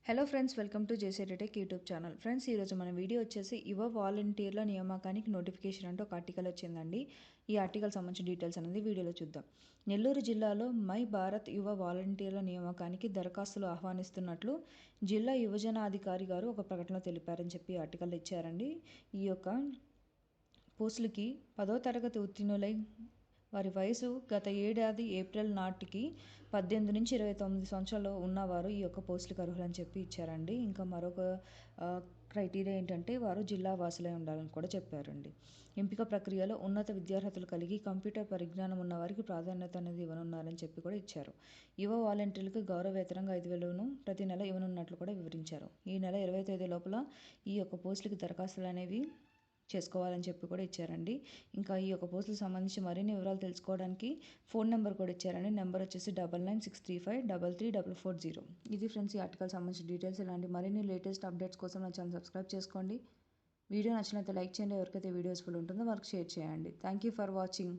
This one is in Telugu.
Hello friends, welcome to JC Tech YouTube channel. Friends, ఈరోజు మన వీడియో వచ్చేసి యువ వాలంటీర్ల నియామకానికి నోటిఫికేషన్ అంటూ ఒక ఆర్టికల్ వచ్చిందండి. ఈ ఆర్టికల్ సంబంధించిన డీటెయిల్స్ అనేది వీడియోలో చూద్దాం. నెల్లూరు జిల్లాలో మై భారత్ యువ వాలంటీర్ల నియామకానికి దరఖాస్తులు ఆహ్వానిస్తున్నట్లు జిల్లా యువజన అధికారి గారు ఒక ప్రకటనలో తెలిపారని చెప్పి ఆర్టికల్ ఇచ్చారండి. ఈ యొక్క పోస్టులకి 10వ తరగతి ఉత్తీర్ణులై వారి వయసు గత ఏడాది ఏప్రిల్ నాటికి 18 నుంచి 29 సంవత్సరాలు ఉన్నవారు ఈ యొక్క పోస్టులకు అర్హులని చెప్పి ఇచ్చారండి. ఇంకా మరొక క్రైటీరియా ఏంటంటే వారు జిల్లా వాసులై ఉండాలని కూడా చెప్పారండి. ఎంపిక ప్రక్రియలో ఉన్నత విద్యార్హతలు కలిగి కంప్యూటర్ పరిజ్ఞానం ఉన్న వారికి ప్రాధాన్యత అనేది ఇవ్వనున్నారని చెప్పి కూడా ఇచ్చారు. యువ వాలంటీర్లకు గౌరవ వేతనంగా 5,000ను ప్రతి నెల ఇవ్వనున్నట్లు కూడా వివరించారు. ఈ నెల 20వ తేదీ లోపల ఈ యొక్క పోస్టులకి దరఖాస్తులు అనేవి చేసుకోవాలని చెప్పి కూడా ఇచ్చారండి. ఇంకా ఈ యొక్క పోస్టులకు సంబంధించి మరిన్ని వివరాలు తెలుసుకోవడానికి ఫోన్ నెంబర్ కూడా ఇచ్చారండి. నెంబర్ వచ్చేసి 9963534440. ఇది ఫ్రెండ్స్ ఈ ఆర్టికల్ సంబంధించిన డీటెయిల్స్. ఇలాంటి మరిన్ని లేటెస్ట్ అప్డేట్స్ కోసం నా ఛానల్ సబ్స్క్రైబ్ చేసుకోండి. వీడియో నచ్చినట్లయితే లైక్ చేయండి. ఎవరికైతే వీడియో యూస్ఫుల్ ఉంటుందో వారికి షేర్ చేయండి. Thank you for watching.